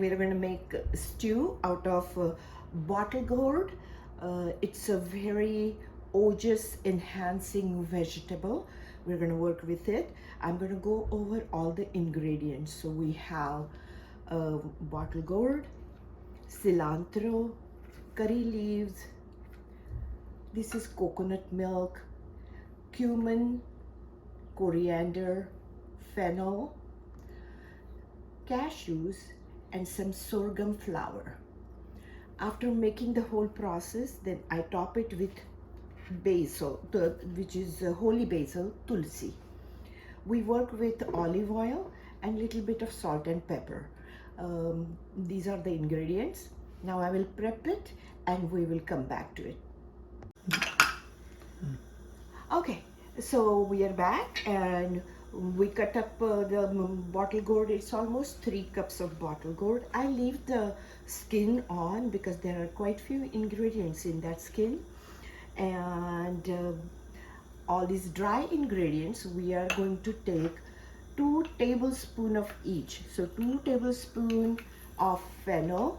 we're going to make stew out of bottle gourd. It's a very ojas enhancing vegetable. We're going to work with it. I'm going to go over all the ingredients. So we have bottle gourd, cilantro, curry leaves. This is coconut milk, cumin, coriander, fennel, cashews, and some sorghum flour. After making the whole process, then I top it with basil, which is holy basil, tulsi. We work with olive oil and little bit of salt and pepper. These are the ingredients. Now I will prep it and we will come back to it. Okay, so we are back and we cut up the bottle gourd. It's almost 3 cups of bottle gourd. I leave the skin on because there are quite few ingredients in that skin. And all these dry ingredients, we are going to take 2 tablespoons of each. So 2 tablespoons of fennel,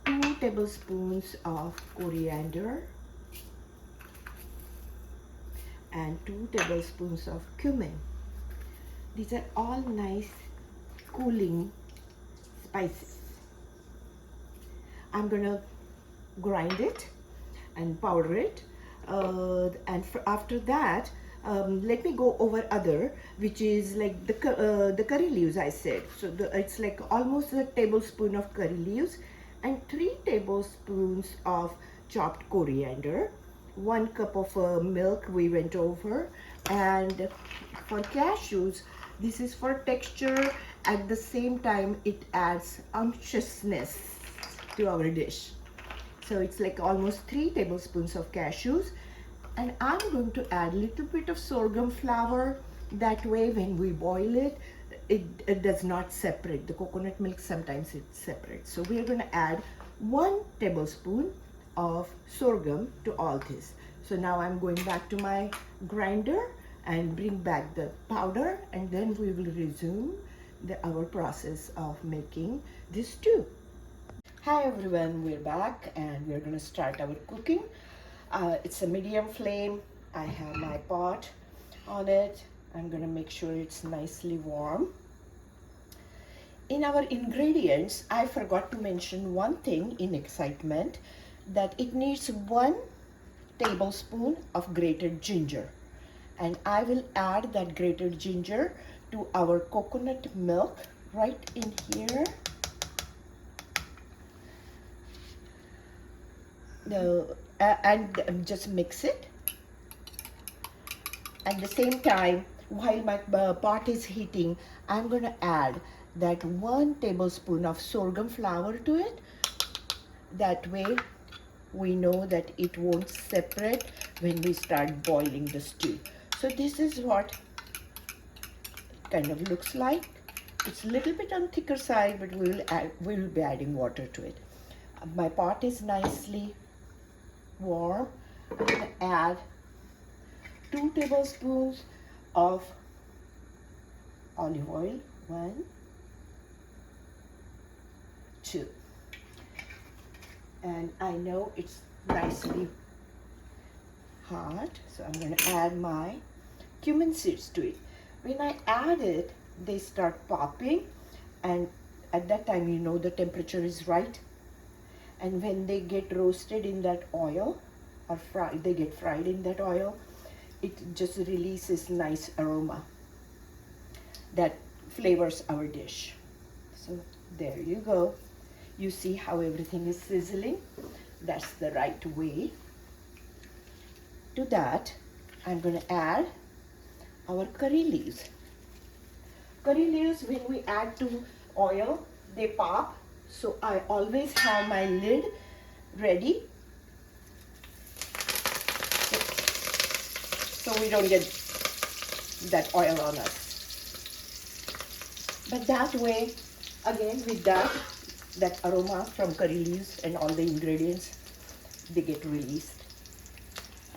2 tablespoons of coriander, and 2 tablespoons of cumin. These are all nice cooling spices. I'm gonna grind it and powder it, and after that let me go over other, which is like the curry leaves I said. So it's like almost a tablespoon of curry leaves and 3 tablespoons of chopped coriander, 1 cup of milk we went over. And for cashews, this is for texture. At the same time, it adds unctuousness to our dish. So it's like almost 3 tablespoons of cashews. And I'm going to add a little bit of sorghum flour. That way when we boil it, it does not separate. The coconut milk, sometimes it separates. So we're going to add 1 tablespoon of sorghum to all this. So now I'm going back to my grinder and bring back the powder, and then we will resume our process of making this stew. Hi everyone, we're back and we're going to start our cooking. It's a medium flame. I have my pot on it. I'm going to make sure it's nicely warm. In our ingredients, I forgot to mention one thing in excitement, that it needs 1 tablespoon of grated ginger. And I will add that grated ginger to our coconut milk right in here. And just mix it. At the same time, while my pot is heating, I'm going to add that 1 tablespoon of sorghum flour to it. That way we know that it won't separate when we start boiling the stew. So this is what it kind of looks like. It's a little bit on thicker side, but we will be adding water to it. My pot is nicely warm. I'm going to add 2 tablespoons of olive oil. 1, 2. And I know it's nicely hot, so I'm going to add my cumin seeds to it. When I add it, they start popping, and at that time you know the temperature is right. And when they get roasted in that oil, or they get fried in that oil, it just releases nice aroma that flavors our dish. So there you go. You see how everything is sizzling? That's the right way. To that, I'm going to add our curry leaves. Curry leaves, when we add to oil, they pop. So I always have my lid ready, so we don't get that oil on us. But that way, again, with that aroma from curry leaves and all the ingredients, they get released.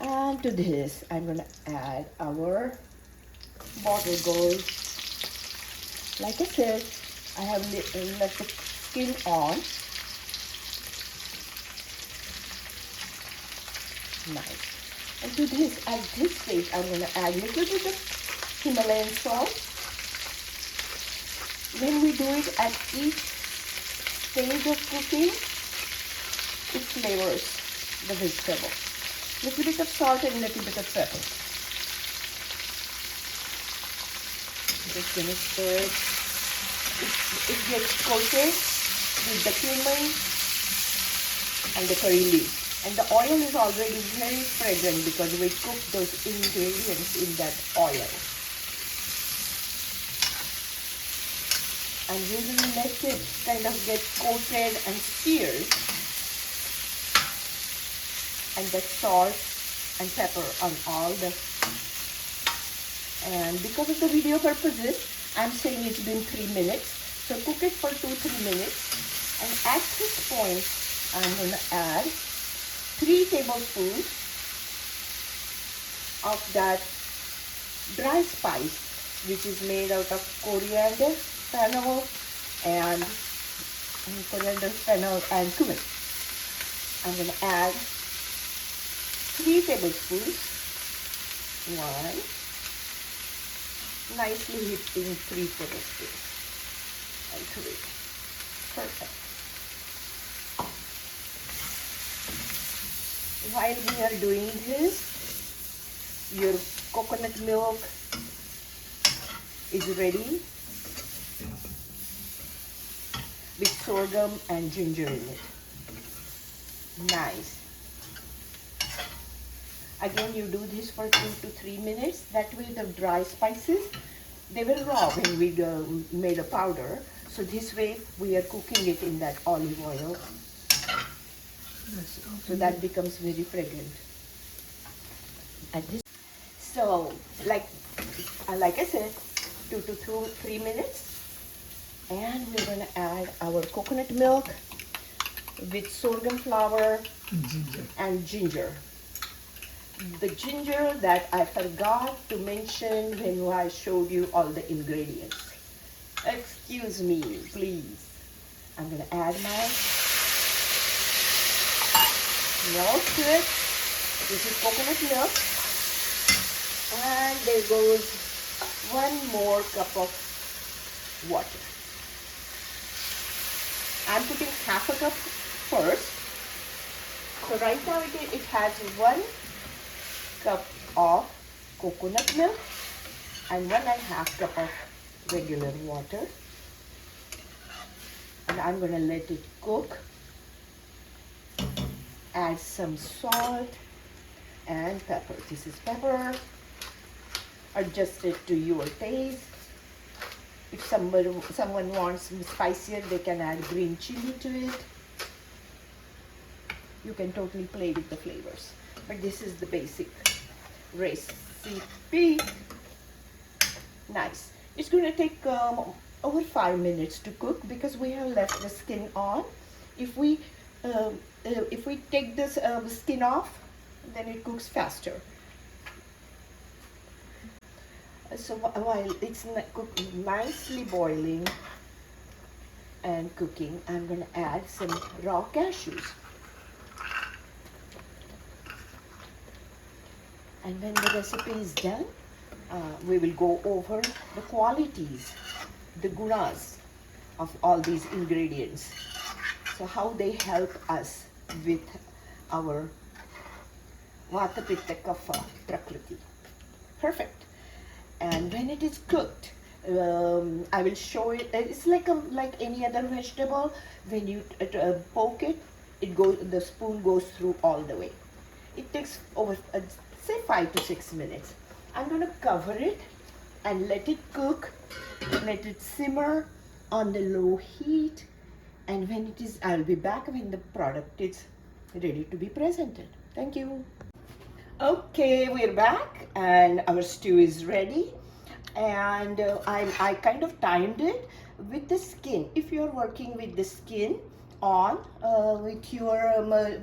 And to this, I'm going to add our bottle gourd. Like I said, I have left the skin on. Nice. And to this, at this stage, I'm going to add a little bit of Himalayan salt. When we do it at each stage of cooking, it flavors the vegetable. Little bit of salt and little bit of pepper. Just gonna stir it. It gets coated with the cumin and the curry leaf. And the oil is already very fragrant because we cooked those ingredients in that oil. And we will let it kind of get coated and seared. And the salt and pepper on all the, and because of the video purposes, I'm saying it's been 3 minutes. So cook it for 2-3 minutes. And at this point, I'm going to add 3 tablespoons of that dry spice, which is made out of coriander, fennel, and cumin. I'm going to add 3 tablespoons. 1, nicely heating 3 tablespoons, and 3. Perfect. While we are doing this, your coconut milk is ready with sorghum and ginger in it. Nice. Again, you do this for 2 to 3 minutes. That way the dry spices, they were raw when we made a powder. So this way we are cooking it in that olive oil. So that becomes very fragrant. So like I said, 2 to 3 minutes. And we're going to add our coconut milk with sorghum flour and ginger. The ginger that I forgot to mention when I showed you all the ingredients. Excuse me, please. I'm going to add my milk to it. This is coconut milk. And there goes 1 more cup of water. I'm putting half a cup first. So right now it has 1 cup of coconut milk and 1.5 cup of regular water. And I'm going to let it cook. Add some salt and pepper. This is pepper. Adjust it to your taste. If someone wants spicier, they can add green chili to it. You can totally play with the flavors. But this is the basic recipe. Nice. It's going to take over 5 minutes to cook because we have left the skin on. If we take this skin off, then it cooks faster. So while it's nicely boiling and cooking, I'm going to add some raw cashews. And when the recipe is done, we will go over the qualities, the gunas of all these ingredients. So how they help us with our Vata Pitta Kapha Prakriti. Perfect. And when it is cooked, I will show it. It's like any other vegetable. When you poke it, the spoon goes through all the way. It takes over say 5 to 6 minutes. I'm going to cover it and let it cook. Let it simmer on the low heat. And when it is, I'll be back when the product is ready to be presented. Thank you. Okay, we're back and our stew is ready. And I kind of timed it with the skin. If you're working with the skin on with your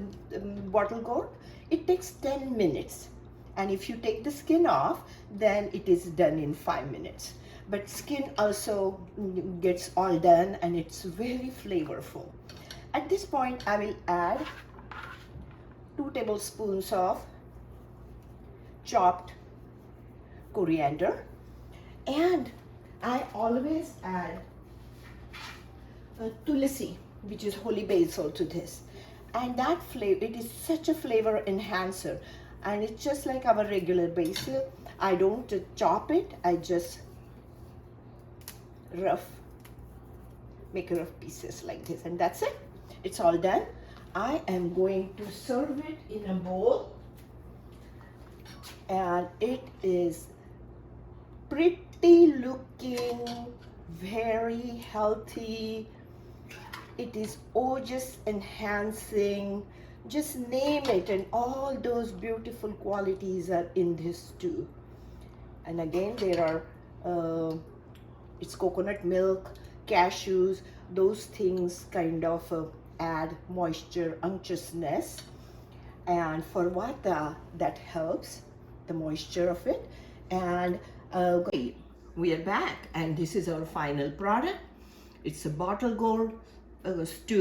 bottle gourd, it takes 10 minutes. And if you take the skin off, then it is done in 5 minutes. but skin also gets all done, and it's very flavorful. At this point, I will add 2 tablespoons of chopped coriander, and I always add tulsi, which is holy basil, to this. And that flavor, it is such a flavor enhancer, and it's just like our regular basil. I don't chop it, I just make rough pieces like this, and that's it. It's all done. I am going to serve it in a bowl, and it is pretty looking, very healthy. It is just enhancing, just name it, and all those beautiful qualities are in this too. And again, there are it's coconut milk, cashews, those things kind of add moisture, unctuousness, and for vata, that helps the moisture of it. And we are back, and this is our final product. It's a bottle gourd stew.